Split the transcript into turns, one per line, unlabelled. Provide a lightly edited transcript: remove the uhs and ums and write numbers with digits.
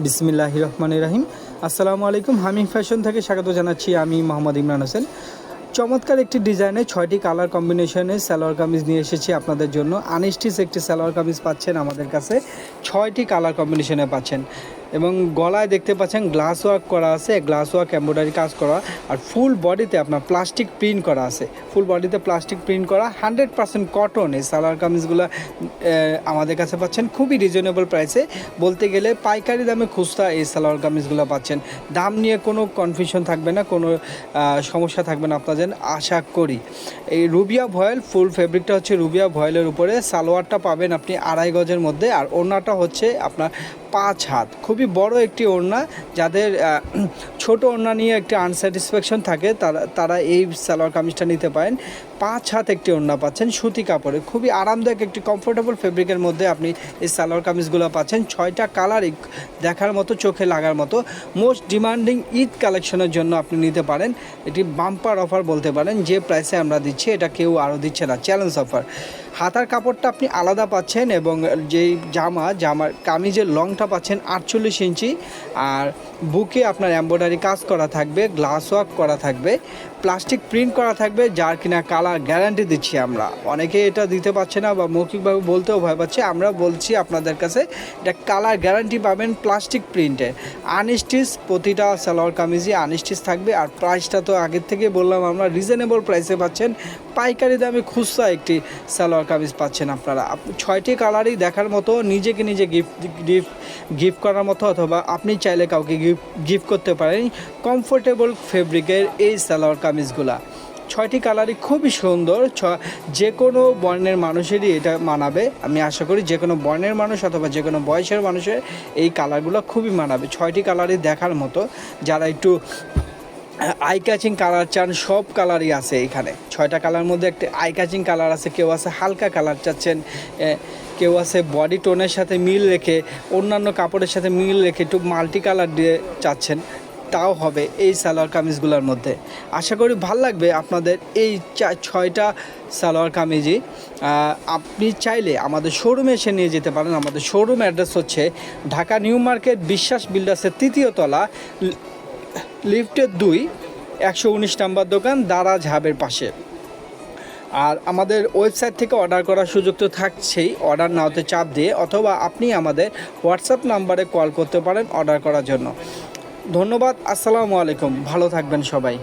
বিসমিল্লাহির রহমানির রহিম। আসসালামু আলাইকুম। হামিম ফ্যাশন থেকে স্বাগত জানাচ্ছি আমি মোহাম্মদ ইমরান হোসেন। চমৎকার একটি ডিজাইনে 6টি কালার কম্বিনেশনে সালোয়ার কামিজ নিয়ে এসেছি আপনাদের জন্য। আনস্টিচ একটি সালোয়ার কামিজ পাচ্ছেন আমাদের কাছে, 6টি কালার কম্বিনেশনে পাচ্ছেন এবং গলায় দেখতে পাচ্ছেন গ্লাস ওয়ার্ক করা আছে, গ্লাস ওয়ার্ক এমব্রয়ডারি কাজ করা, আর ফুল বডিতে আপনার প্লাস্টিক প্রিন্ট করা আছে, ফুল বডিতে প্লাস্টিক প্রিন্ট করা 100% কটন। এই সালোয়ার কামিজগুলো আমাদের কাছে পাচ্ছেন খুবই রিজনেবল প্রাইসে, বলতে গেলে পাইকারি দামে খুচরা এই সালোয়ার কামিজগুলো পাচ্ছেন। দাম নিয়ে কোনো কনফিউশন থাকবে না, কোনো সমস্যা থাকবে না আপনাদের আশা করি। এই রুবিয়া ভয়েল ফুল ফেব্রিকটা হচ্ছে রুবিয়া ভয়েলের উপরে, সালোয়ারটা পাবেন আপনি 2.5 গজের মধ্যে, আর ওড়নাটা হচ্ছে আপনার 5 হাত, খুবই বড় একটি ওড়না। যাদের ছোট ওড়না নিয়ে একটি আনস্যাটিসফ্যাকশন থাকে তারা এই সালোয়ার কামিজটা নিতে পারেন। 5 হাত একটি ওড়না পাচ্ছেন সুতি কাপড়ে, খুবই আরামদায়ক একটি কমফোর্টেবল ফেব্রিকের মধ্যে আপনি এই সালোয়ার কামিজগুলো পাচ্ছেন। 6টা কালারই দেখার মতো, চোখে লাগার মতো। মোস্ট ডিমান্ডিং ঈদ কালেকশনের জন্য আপনি নিতে পারেন। এটি বাম্পার অফার বলতে পারেন, যে প্রাইসে আমরা দিচ্ছি এটা কেউ আরও দিচ্ছে না, চ্যালেঞ্জ অফার। হাতার কাপড়টা আপনি আলাদা পাচ্ছেন এবং যেই জামার কামিজের লংটা পাচ্ছেন 48 ইঞ্চি, আর বুকে আপনার এমব্রয়ডারি কাজ করা থাকবে, গ্লাস ওয়ার্ক করা থাকবে, প্লাস্টিক প্রিন্ট করা থাকবে, যার কিনা কালার গ্যারান্টি দিচ্ছি আমরা। অনেকে এটা দিতে পারছে না বা মৌখিকভাবে বলতেও ভয় পাচ্ছে, আমরা বলছি আপনাদের কাছে এটা কালার গ্যারান্টি পাবেন প্লাস্টিক প্রিন্টের। আনস্টিচ প্রতিটা সালোয়ার কামিজই আনস্টিচ থাকবে, আর প্রাইসটা তো আগের থেকে বললাম আমরা রিজনেবল প্রাইসে পাচ্ছেন, পাইকারি দামে খুচরা একটি সালোয়ার কামিজ পাচ্ছেন আপনারা। 6টি কালারই দেখার মতো, নিজেকে নিজে গিফট করার মতো, অথবা আপনি চাইলে কাউকে গিফট করতে পারেন কমফোর্টেবল ফেব্রিকের এই সালোয়ার কামিজগুলা। 6টি কালারই খুবই সুন্দর, যে কোনো বর্ণের মানুষেরই এটা মানাবে। আমি আশা করি যে কোনো বর্ণের মানুষ অথবা যে কোনো বয়সের মানুষের এই কালারগুলো খুবই মানাবে। 6টি কালারই দেখার মতো, যারা একটু আই ক্যাচিং কালার চান সব কালারই আছে এখানে। 6টা কালার মধ্যে একটা আই ক্যাচিং কালার আছে, কেউ আছে হালকা কালার চাচ্ছেন, কেউ আছে বডি টোনের সাথে মিল রেখে, অন্যান্য কাপড়ের সাথে মিল রেখে একটু মাল্টি কালার দিয়ে চাচ্ছেন, তাও হবে এই সালোয়ার কামিজগুলোর মধ্যে। আশা করি ভাল লাগবে আপনাদের এই 6টা সালোয়ার কামিজই। আপনি চাইলে আমাদের শোরুমে এসে নিয়ে যেতে পারেন। আমাদের শোরুম অ্যাড্রেস হচ্ছে ঢাকা নিউ মার্কেট বিশ্বাস বিল্ডার্সের 3য় তলা, লিফটের 2, 119 নম্বর দোকান, দারাজ হাবের পাশে। আর আমাদের ওয়েবসাইট থেকে অর্ডার করার সুযোগ তো থাকছেই, অর্ডার না হতে চাপ দিয়ে, অথবা আপনি আমাদের হোয়াটসঅ্যাপ নাম্বারে কল করতে পারেন অর্ডার করার জন্য। ধন্যবাদ। আসসালামু আলাইকুম। ভালো থাকবেন সবাই।